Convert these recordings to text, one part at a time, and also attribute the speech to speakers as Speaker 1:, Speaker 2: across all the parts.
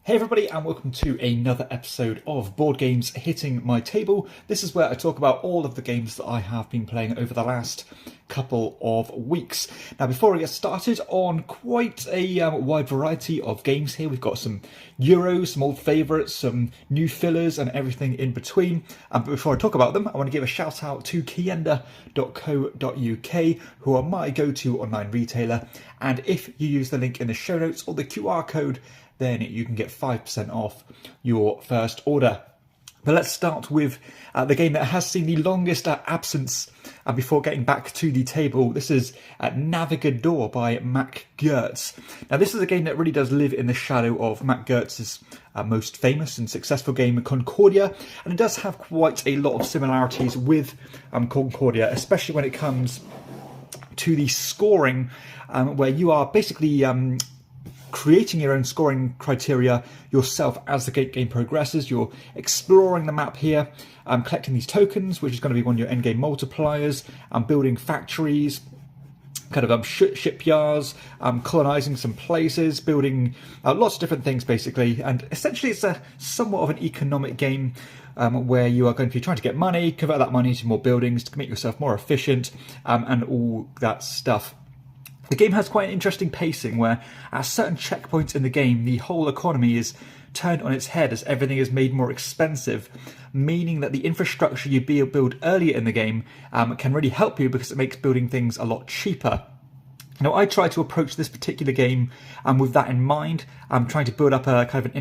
Speaker 1: Hey everybody, and welcome to another episode of Board Games Hitting My Table. This is where I talk about all of the games that I have been playing over the last couple of weeks. Now before we get started on quite a wide variety of games here, we've got some Euros, some old favourites, some new fillers and everything in between. But before I talk about them, I want to give a shout out to KIENDA.co.uk, who are my go-to online retailer. And if you use the link in the show notes or the QR code, then you can get 5% off your first order. But let's start with the game that has seen the longest absence before getting back to the table. This is Navad Door by Mac Gerdts. Now this is a game that really does live in the shadow of Mac Gerdts' most famous and successful game, Concordia, and it does have quite a lot of similarities with Concordia, especially when it comes to the scoring, where you are basically creating your own scoring criteria yourself as the game progresses. You're exploring the map here, collecting these tokens, which is going to be one of your endgame multipliers, building factories, kind of shipyards, colonising some places, building lots of different things basically. And essentially it's a somewhat of an economic game where you are going to be trying to get money, convert that money to more buildings to make yourself more efficient, and all that stuff. The game has quite an interesting pacing where at certain checkpoints in the game, the whole economy is turned on its head as everything is made more expensive, meaning that the infrastructure you build earlier in the game can really help you because it makes building things a lot cheaper. Now, I try to approach this particular game with that in mind. I'm trying to build up a kind of an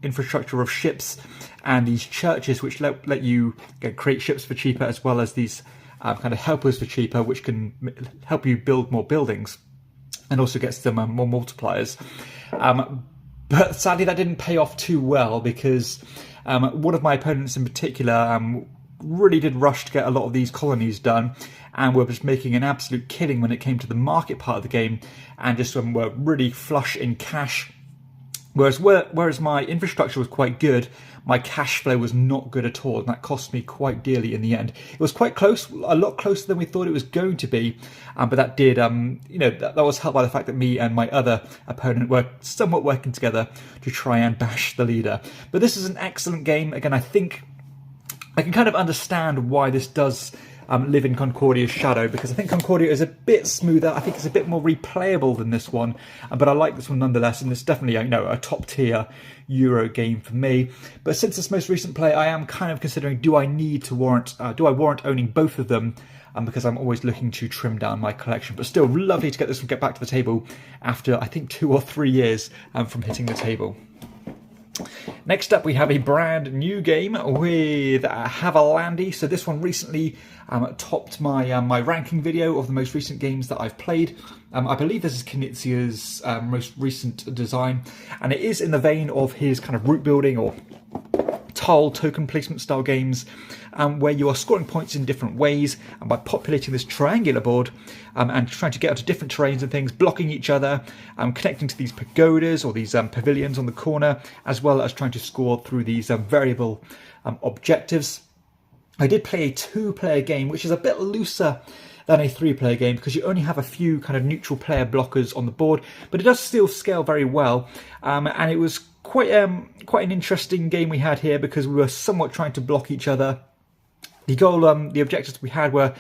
Speaker 1: infrastructure of ships and these churches which let you create ships for cheaper, as well as these kind of helpers for cheaper, which can help you build more buildings and also gets them more multipliers. But sadly that didn't pay off too well because one of my opponents in particular really did rush to get a lot of these colonies done, and were just making an absolute killing when it came to the market part of the game, and just were really flush in cash. Whereas my infrastructure was quite good, my cash flow was not good at all, and that cost me quite dearly in the end. It was quite close, a lot closer than we thought it was going to be, but that did, that was helped by the fact that me and my other opponent were somewhat working together to try and bash the leader. But this is an excellent game. Again, I think I can kind of understand why this does live in Concordia's shadow, because I think Concordia is a bit smoother. I think it's a bit more replayable than this one, but I like this one nonetheless, and it's definitely a top tier Euro game for me. But since this most recent play, I am kind of considering, do I warrant owning both of them, because I'm always looking to trim down my collection. But still, lovely to get back to the table after I think 2 or 3 years from hitting the table. Next up, we have a brand new game with Haviland. So this one recently topped my ranking video of the most recent games that I've played. I believe this is Knizia's most recent design, and it is in the vein of his kind of route building or tile token placement style games, where you are scoring points in different ways, and by populating this triangular board and trying to get onto different terrains and things, blocking each other, connecting to these pagodas or these pavilions on the corner, as well as trying to score through these variable objectives. I did play a 2-player game, which is a bit looser than a 3-player game because you only have a few kind of neutral player blockers on the board, but it does still scale very well, and it was quite an interesting game we had here because we were somewhat trying to block each other. The goal, the objectives we had were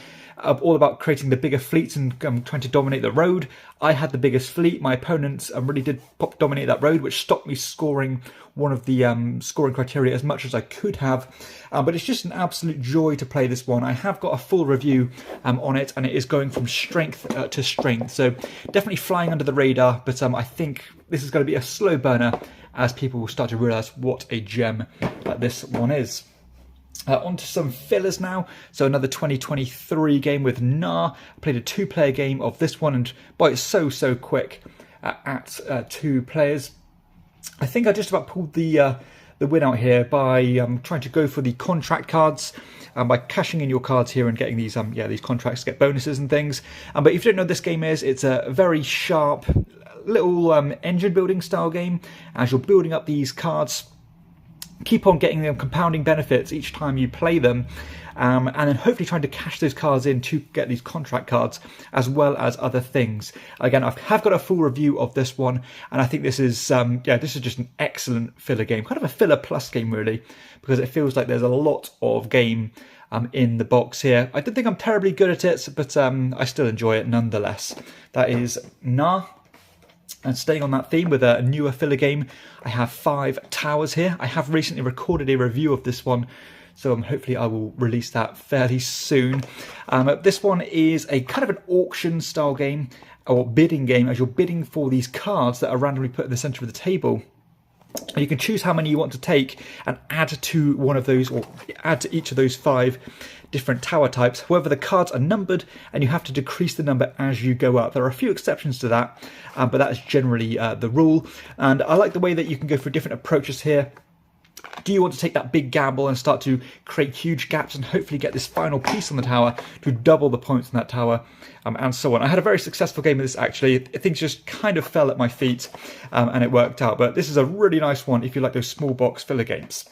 Speaker 1: all about creating the bigger fleets and trying to dominate the road. I had the biggest fleet. My opponents really did dominate that road, which stopped me scoring one of the scoring criteria as much as I could have. But it's just an absolute joy to play this one. I have got a full review on it, and it is going from strength to strength. So definitely flying under the radar, but I think this is going to be a slow burner as people will start to realise what a gem this one is. On to some fillers now. So another 2023 game with Nar. I played a 2-player game of this one, and boy, it's so quick at 2 players. I think I just about pulled the win out here by trying to go for the contract cards, by cashing in your cards here and getting these these contracts to get bonuses and things. But if you don't know what this game is, it's a very sharp little engine building style game as you're building up these cards keep on getting them compounding benefits each time you play them, and then hopefully trying to cash those cards in to get these contract cards as well as other things. Again, I have got a full review of this one, and I think this is this is just an excellent filler game, kind of a filler plus game really, because it feels like there's a lot of game in the box here. I don't think I'm terribly good at it, but I still enjoy it nonetheless. That is Na. And staying on that theme with a newer filler game, I have 5 Towers here. I have recently recorded a review of this one, so hopefully I will release that fairly soon. This one is a kind of an auction style game, or bidding game, as you're bidding for these cards that are randomly put in the centre of the table. And you can choose how many you want to take and add to one of those, or add to each of those 5 different tower types. However, the cards are numbered and you have to decrease the number as you go up. There are a few exceptions to that, but that is generally the rule. And I like the way that you can go for different approaches here. Do you want to take that big gamble and start to create huge gaps and hopefully get this final piece on the tower to double the points on that tower, and so on. I had a very successful game of this actually. Things just kind of fell at my feet, and it worked out. But this is a really nice one if you like those small box filler games.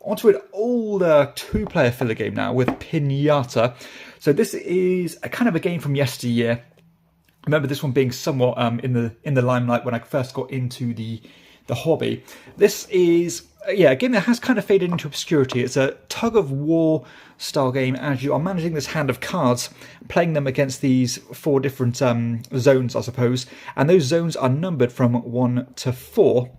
Speaker 1: Onto an older 2-player filler game now with Pinata. So this is a kind of a game from yesteryear. I remember this one being somewhat in the limelight when I first got into the hobby. This is a game that has kind of faded into obscurity. It's a tug of war style game as you are managing this hand of cards, playing them against these 4 different zones, I suppose, and those zones are numbered from 1 to 4.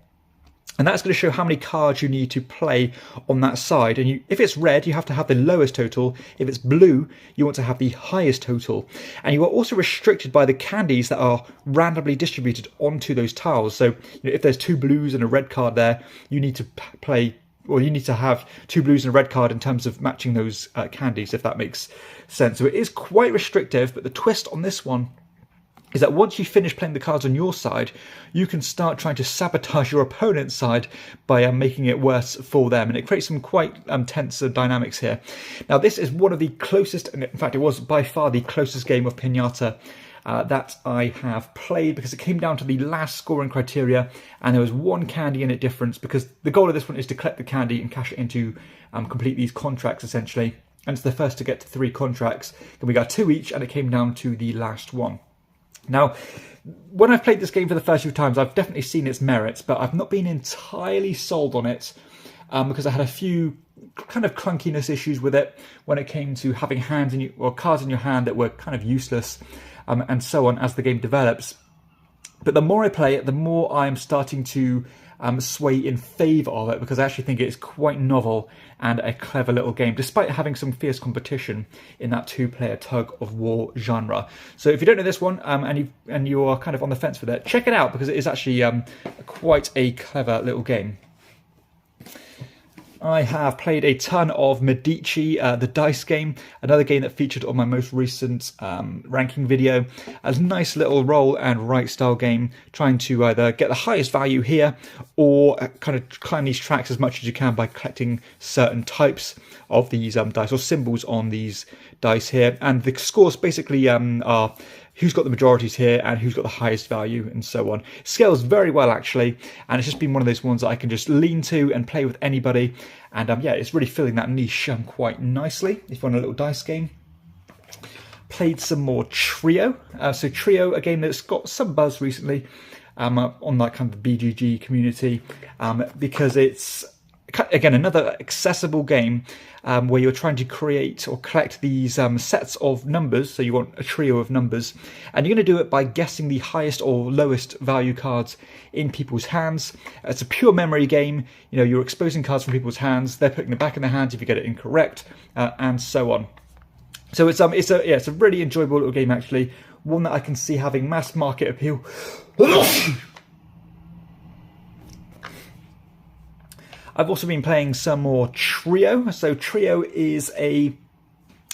Speaker 1: And that's going to show how many cards you need to play on that side. And if it's red, you have to have the lowest total. If it's blue, you want to have the highest total. And you are also restricted by the candies that are randomly distributed onto those tiles. So if there's 2 blues and a red card there, you need to play, or you need to have 2 blues and a red card in terms of matching those candies, if that makes sense. So it is quite restrictive, but the twist on this one is that once you finish playing the cards on your side, you can start trying to sabotage your opponent's side by making it worse for them. And it creates some quite tense dynamics here. Now, this is one of the closest, and in fact, it was by far the closest game of Pinata that I have played, because it came down to the last scoring criteria, and there was 1 candy in it difference, because the goal of this one is to collect the candy and cash it into complete these contracts, essentially. And it's the first to get to 3 contracts. And we got 2 each, and it came down to the last one. Now, when I've played this game for the first few times, I've definitely seen its merits, but I've not been entirely sold on it because I had a few kind of clunkiness issues with it when it came to having hands in or cards in your hand that were kind of useless, and so on as the game develops. But the more I play it, the more I'm starting to sway in favour of it, because I actually think it's quite novel and a clever little game, despite having some fierce competition in that 2-player tug of war genre. So if you don't know this one and you are kind of on the fence with it, check it out, because it is actually quite a clever little game. I have played a ton of Medich, the dice game, another game that featured on my most recent ranking video. A nice little roll and write style game, trying to either get the highest value here or kind of climb these tracks as much as you can by collecting certain types of these dice, or symbols on these dice here. And the scores basically are who's got the majorities here and who's got the highest value, and so on. It scales very well, actually, and it's just been one of those ones that I can just lean to and play with anybody. And it's really filling that niche quite nicely if you want a little dice game. Played some more Trio. So Trio, a game that's got some buzz recently on that kind of BGG community, because it's, again, another accessible game where you're trying to create or collect these sets of numbers. So you want a trio of numbers, and you're going to do it by guessing the highest or lowest value cards in people's hands. It's a pure memory game. You're exposing cards from people's hands. They're putting them back in their hands if you get it incorrect, and so on. So it's a really enjoyable little game, actually. One that I can see having mass market appeal. I've also been playing some more Trio. So Trio is a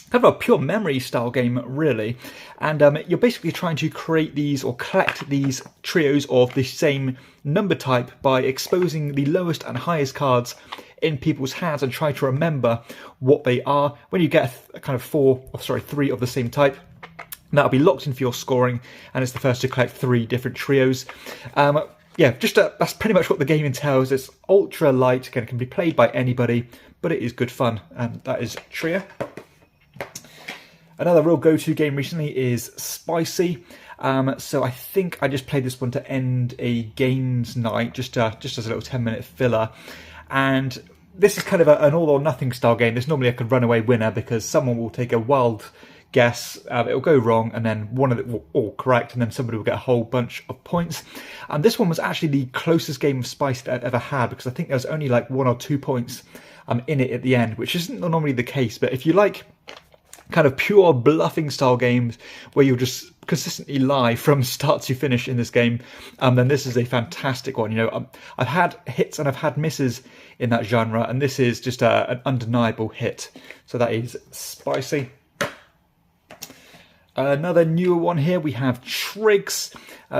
Speaker 1: kind of a pure memory style game, really. And you're basically trying to create these or collect these trios of the same number type by exposing the lowest and highest cards in people's hands and try to remember what they are. When you get a kind of 3 of the same type, that'll be locked in for your scoring, and it's the first to collect 3 different trios. yeah, just that's pretty much what the game entails. It's ultra light, again, it can be played by anybody, but it is good fun. And that is Tria. Another real go-to game recently is Spicy. So I think I just played this one to end a games night, just as a little 10-minute filler. And this is kind of an all or nothing style game. There's normally like a runaway winner because someone will take a wild guess, it'll go wrong, and then one of it will all correct, and then somebody will get a whole bunch of points. And this one was actually the closest game of Spice that I've ever had, because I think there was only like 1 or 2 points in it at the end, which isn't normally the case. But if you like kind of pure bluffing style games where you'll just consistently lie from start to finish in this game, then this is a fantastic one. You know, I've had hits and I've had misses in that genre, and this is just an undeniable hit. So that is Spicy. Another newer one here, we have Triggs.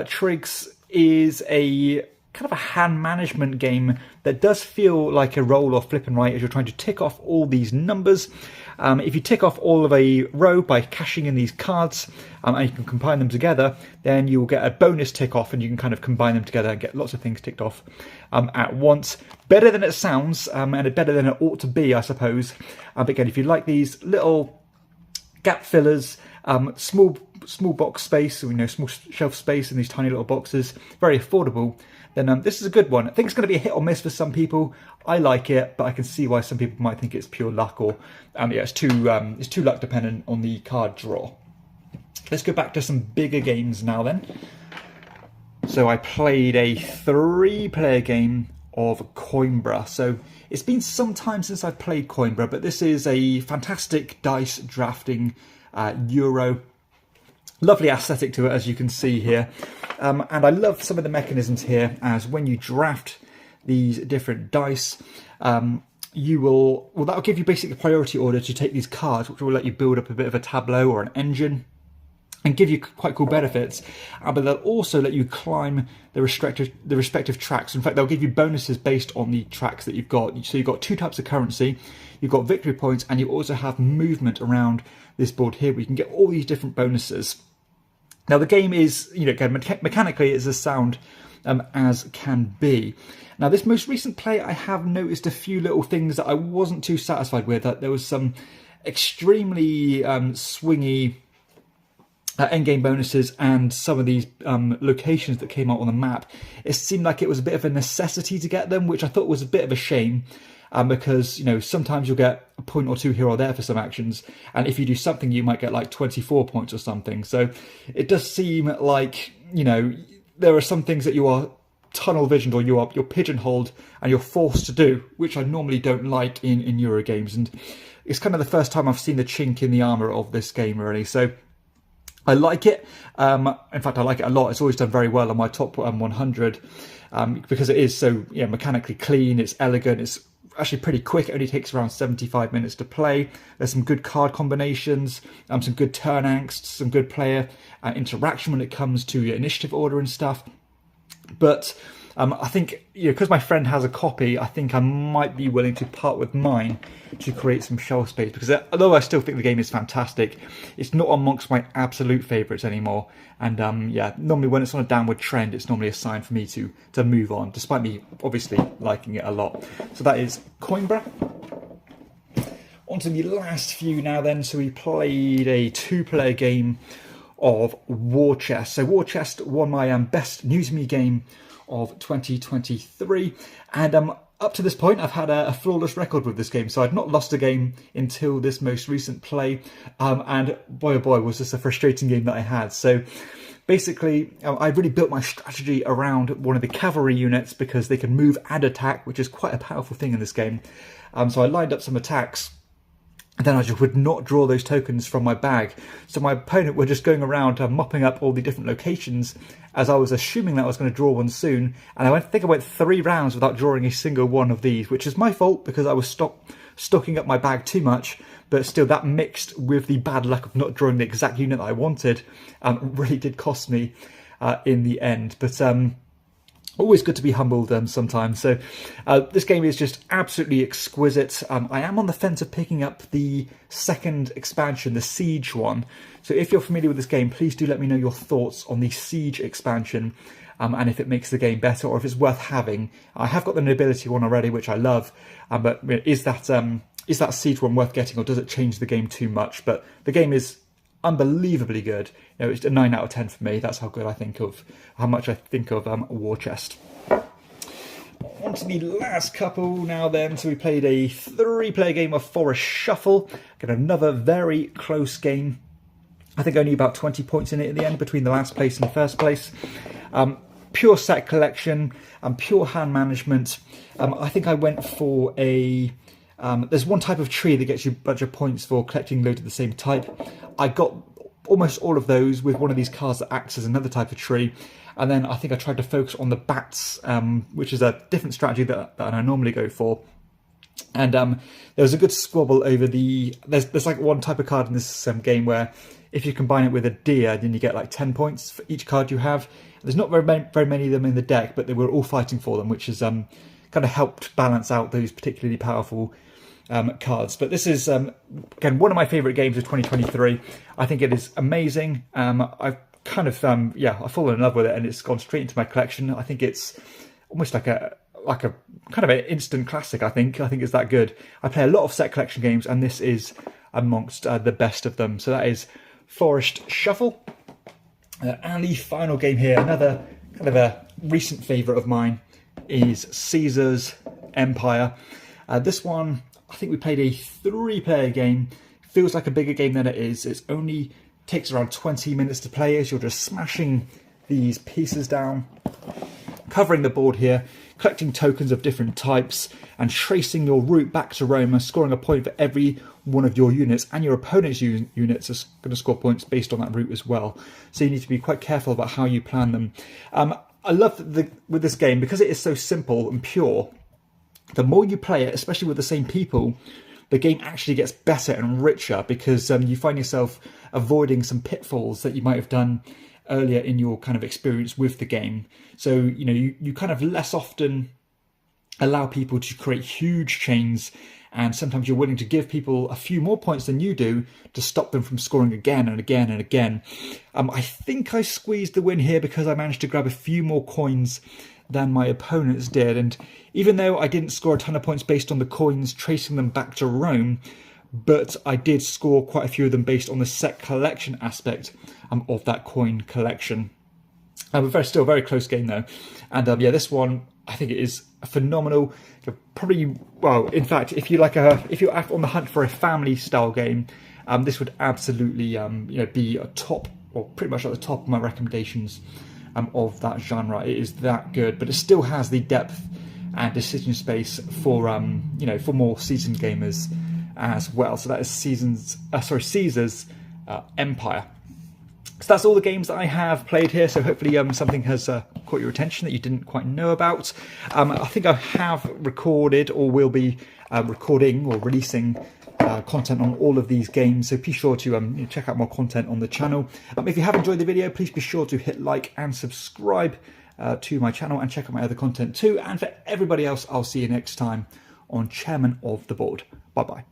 Speaker 1: Triggs is a kind of a hand management game that does feel like a roll or flip and right as you're trying to tick off all these numbers. If you tick off all of a row by cashing in these cards, and you can combine them together, then you will get a bonus tick off, and you can kind of combine them together and get lots of things ticked off at once. Better than it sounds, and better than it ought to be, I suppose. But again, if you like these little gap fillers, small box space, you know, small shelf space in these tiny little boxes, very affordable, then this is a good one. I think it's going to be a hit or miss for some people. I like it, but I can see why some people might think it's pure luck, or yeah, it's too luck dependent on the card draw. Let's go back to some bigger games now then. So I played a 3-player game of Kinra. So it's been some time since I've played Kinra, but this is a fantastic dice drafting Euro. Lovely aesthetic to it, as you can see here. And I love some of the mechanisms here, as when you draft these different dice, that'll give you basically a priority order to take these cards, which will let you build up a bit of a tableau or an engine and give you quite cool benefits. But they'll also let you climb the respective tracks. In fact, they'll give you bonuses based on the tracks that you've got. So you've got 2 types of currency, you've got victory points, and you also have movement around this board here where you can get all these different bonuses. Now the game is, you know, again, mechanically it's as sound as can be. Now this most recent play, I have noticed a few little things that I wasn't too satisfied with. That there was some extremely swingy endgame bonuses, and some of these locations that came out on the map, it seemed like it was a bit of a necessity to get them, which I thought was a bit of a shame. Because, you know, sometimes you'll get a point or two here or there for some actions, and if you do something you might get like 24 points or something. So it does seem like, you know, there are some things that you are tunnel visioned, or you're pigeonholed and you're forced to do, which I normally don't like in Euro games. And it's kind of the first time I've seen the chink in the armour of this game, really. So I like it. In fact, I like it a lot. It's always done very well on my top 100 because it is so, yeah, mechanically clean, it's elegant, it's actually pretty quick. It only takes around 75 minutes to play. There's some good card combinations, some good turn angst, some good player interaction when it comes to your initiative order and stuff. But I think, you know, because my friend has a copy, I think I might be willing to part with mine to create some shelf space, because although I still think the game is fantastic, it's not amongst my absolute favourites anymore. And yeah, normally when it's on a downward trend, it's normally a sign for me to move on, despite me obviously liking it a lot. So that is Kinra. On to the last few now then. So we played a 2-player game of War Chest. So War Chest won my best News Me game of 2023, and up to this point I've had a flawless record with this game. So I'd not lost a game until this most recent play, and boy oh boy was this a frustrating game that I had. So basically I really built my strategy around one of the cavalry units, because they can move and attack, which is quite a powerful thing in this game. So I lined up some attacks, and then I just would not draw those tokens from my bag. So my opponent were just going around mopping up all the different locations, as I was assuming that I was going to draw one soon. And I think I went 3 rounds without drawing a single one of these, which is my fault because I was stocking up my bag too much. But still, that mixed with the bad luck of not drawing the exact unit that I wanted really did cost me in the end. But always good to be humbled sometimes. So this game is just absolutely exquisite. I am on the fence of picking up the second expansion, the Siege one. So if you're familiar with this game, please do let me know your thoughts on the Siege expansion. and if it makes the game better or if it's worth having. I have got the nobility one already, which I love, but is that siege one worth getting, or does it change the game too much? But the game is unbelievably good. You know, it's a 9 out of 10 for me. That's how good I think of, how much I think of War Chest. On to the last couple now then. So we played a 3-player game of Forest Shuffle. Got another very close game. I think only about 20 points in it at the end between the last place and the first place. Pure set collection and pure hand management. I think I went for a... there's one type of tree that gets you a bunch of points for collecting loads of the same type. I got almost all of those with one of these cards that acts as another type of tree. And then I think I tried to focus on the bats, which is a different strategy that I normally go for. And there was a good squabble over the... There's like one type of card in this game where if you combine it with a deer, then you get like 10 points for each card you have. There's not very many of them in the deck, but they were all fighting for them, which has kind of helped balance out those particularly powerful cards. But this is, again, one of my favourite games of 2023. I think it is amazing. I've kind of, I've fallen in love with it, and it's gone straight into my collection. I think it's almost like a kind of an instant classic. I think it's that good. I play a lot of set collection games, and this is amongst the best of them. So that is Forest Shuffle. And the final game here, another kind of a recent favourite of mine, is Caesar's Empire. This one, I think we played a 3-player game. Feels like a bigger game than it is. It only takes around 20 minutes to play as you're just smashing these pieces down, covering the board here, collecting tokens of different types, and tracing your route back to Rome and scoring a point for every one of your units, and your opponent's units are going to score points based on that route as well. So you need to be quite careful about how you plan them. I love with this game, because it is so simple and pure, the more you play it, especially with the same people, the game actually gets better and richer, because you find yourself avoiding some pitfalls that you might have done earlier in your kind of experience with the game. So, you know, you kind of less often allow people to create huge chains, and sometimes you're willing to give people a few more points than you do to stop them from scoring again and again and again. I think I squeezed the win here because I managed to grab a few more coins than my opponents did, and even though I didn't score a ton of points based on the coins tracing them back to Rome, but I did score quite a few of them based on the set collection aspect of that coin collection. Still a very close game though, and this one I think it is phenomenal. Probably, well, in fact, if you're on the hunt for a family style game, this would absolutely be a top, or pretty much at the top of my recommendations of that genre. It is that good, but it still has the depth and decision space for for more seasoned gamers as well. So that is Caesar's Empire. So that's all the games that I have played here. So hopefully something has caught your attention that you didn't quite know about. I think I have recorded, or will be recording or releasing content on all of these games, so be sure to check out more content on the channel. If you have enjoyed the video, please be sure to hit like and subscribe to my channel, and check out my other content too. And for everybody else, I'll see you next time on Chairman of the Board. Bye bye.